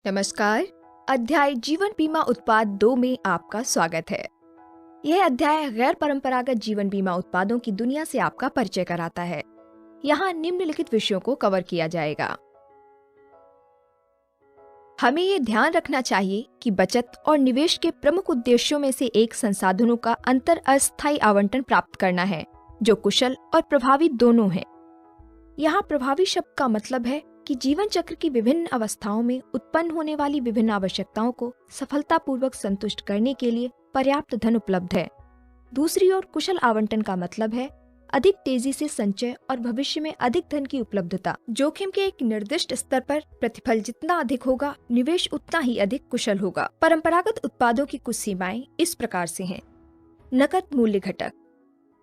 नमस्कार। अध्याय जीवन बीमा उत्पाद 2 में आपका स्वागत है। यह अध्याय गैर परंपरागत जीवन बीमा उत्पादों की दुनिया से आपका परिचय कराता है। यहाँ निम्नलिखित विषयों को कवर किया जाएगा। हमें ये ध्यान रखना चाहिए कि बचत और निवेश के प्रमुख उद्देश्यों में से एक संसाधनों का अंतर अस्थायी आवंटन प्राप्त करना है, जो कुशल और प्रभावी दोनों है। यहाँ प्रभावी शब्द का मतलब है कि जीवन चक्र की विभिन्न अवस्थाओं में उत्पन्न होने वाली विभिन्न आवश्यकताओं को सफलतापूर्वक संतुष्ट करने के लिए पर्याप्त धन उपलब्ध है। दूसरी ओर कुशल आवंटन का मतलब है अधिक तेजी से संचय और भविष्य में अधिक धन की उपलब्धता। जोखिम के एक निर्दिष्ट स्तर पर प्रतिफल जितना अधिक होगा, निवेश उतना ही अधिक कुशल होगा। परंपरागत उत्पादों की कुछ सीमाएं इस प्रकार से हैं। नकद मूल्य घटक।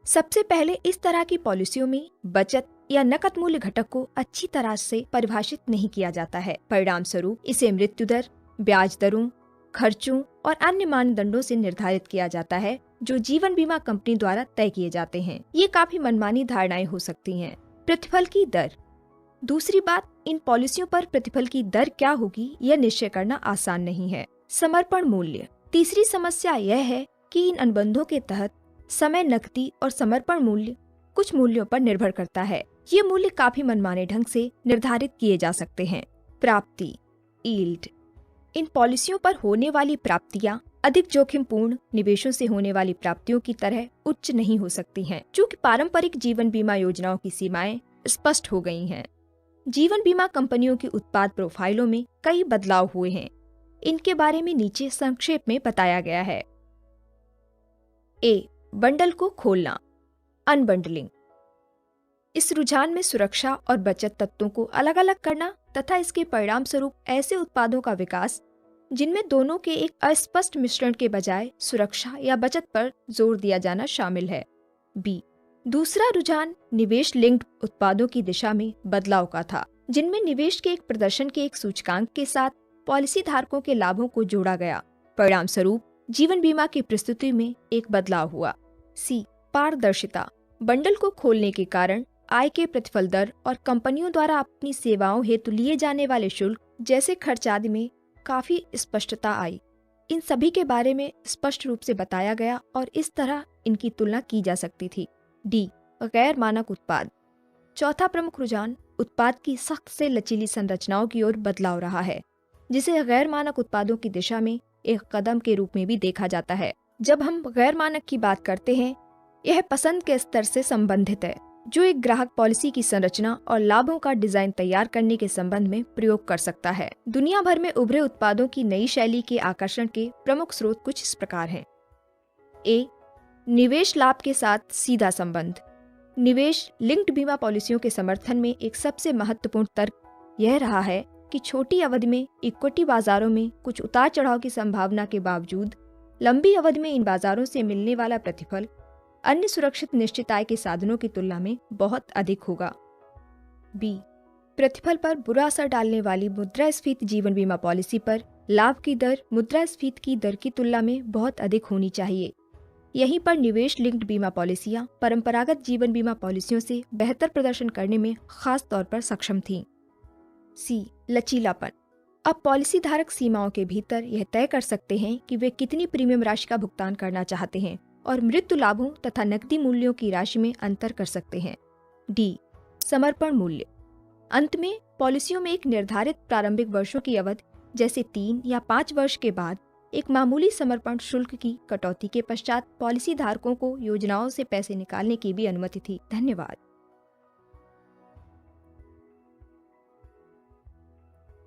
सबसे पहले इस तरह की पॉलिसियों में बचत या नकद मूल्य घटक को अच्छी तरह से परिभाषित नहीं किया जाता है। परिणाम स्वरूप इसे मृत्यु दर, ब्याज दरों, खर्चों और अन्य मानदंडों से निर्धारित किया जाता है, जो जीवन बीमा कंपनी द्वारा तय किए जाते हैं। ये काफी मनमानी धारणाएं हो सकती हैं। प्रतिफल की दर। दूसरी बात, इन पॉलिसियों पर प्रतिफल की दर क्या होगी यह निश्चय करना आसान नहीं है। समर्पण मूल्य। तीसरी समस्या यह है कि इन अनुबंधों के तहत समय, नकदी और समर्पण मूल्य कुछ मूल्यों पर निर्भर करता है। ये मूल्य काफी मनमाने ढंग से निर्धारित किए जा सकते हैं। प्राप्ति, यील्ड। इन पॉलिसियों पर होने वाली प्राप्तियां अधिक जोखिमपूर्ण निवेशों से होने वाली प्राप्तियों की तरह उच्च नहीं हो सकती हैं, चूँकि पारंपरिक जीवन बीमा योजनाओं की सीमाएं स्पष्ट हो गई हैं। जीवन बीमा कंपनियों की उत्पाद प्रोफाइलों में कई बदलाव हुए हैं। इनके बारे में नीचे संक्षेप में बताया गया है। ए, बंडल को खोलना, अनबंडलिंग। इस रुझान में सुरक्षा और बचत तत्वों को अलग अलग करना तथा इसके परिणाम स्वरूप ऐसे उत्पादों का विकास जिनमें दोनों के एक अस्पष्ट मिश्रण के बजाय सुरक्षा या बचत पर जोर दिया जाना शामिल है। बी, दूसरा रुझान निवेश लिंक्ड उत्पादों की दिशा में बदलाव का था, जिनमें निवेश के एक प्रदर्शन के एक सूचकांक के साथ पॉलिसी धारकों के लाभों को जोड़ा गया। परिणाम स्वरूप जीवन बीमा की प्रस्तुति में एक बदलाव हुआ। सी, पारदर्शिता। बंडल को खोलने के कारण आय के प्रतिफल दर और कंपनियों द्वारा अपनी सेवाओं हेतु लिए जाने वाले शुल्क जैसे खर्च आदि में काफी स्पष्टता आई। इन सभी के बारे में स्पष्ट रूप से बताया गया और इस तरह इनकी तुलना की जा सकती थी। डी, गैर मानक उत्पाद। चौथा प्रमुख रुझान उत्पाद की सख्त से लचीली संरचनाओं की ओर बदलाव रहा है, जिसे गैर मानक उत्पादों की दिशा में एक कदम के रूप में भी देखा जाता है। जब हम गैर मानक की बात करते हैं, यह पसंद के स्तर से संबंधित है, जो एक ग्राहक पॉलिसी की संरचना और लाभों का डिजाइन तैयार करने के संबंध में प्रयोग कर सकता है। दुनिया भर में उभरे उत्पादों की नई शैली के आकर्षण के प्रमुख स्रोत कुछ इस प्रकार हैं। ए, निवेश लाभ के साथ सीधा संबंध। निवेश लिंक्ड बीमा पॉलिसियों के समर्थन में एक सबसे महत्वपूर्ण तर्क यह रहा है कि छोटी अवधि में इक्विटी बाजारों में कुछ उतार चढ़ाव की संभावना के बावजूद लंबी अवधि में इन बाजारों से मिलने वाला प्रतिफल अन्य सुरक्षित निश्चित आय के साधनों की तुलना में बहुत अधिक होगा। बी, प्रतिफल पर बुरा असर डालने वाली मुद्रास्फीति जीवन बीमा पॉलिसी पर लाभ की दर मुद्रास्फीति की दर की तुलना में बहुत अधिक होनी चाहिए। यहीं पर निवेश लिंक्ड बीमा पॉलिसियां परंपरागत जीवन बीमा पॉलिसियों से बेहतर प्रदर्शन करने में खास तौर पर सक्षम थीं। सी, लचीलापन। अब पॉलिसी धारक सीमाओं के भीतर यह तय कर सकते हैं कि वे कितनी प्रीमियम राशि का भुगतान करना चाहते हैं और मृत्यु लाभों तथा नकदी मूल्यों की राशि में अंतर कर सकते हैं। डी, समर्पण मूल्य। अंत में पॉलिसियों में एक निर्धारित प्रारंभिक वर्षों की अवधि जैसे 3 या 5 वर्ष के बाद एक मामूली समर्पण शुल्क की कटौती के पश्चात पॉलिसी धारकों को योजनाओं से पैसे निकालने की भी अनुमति थी। धन्यवाद।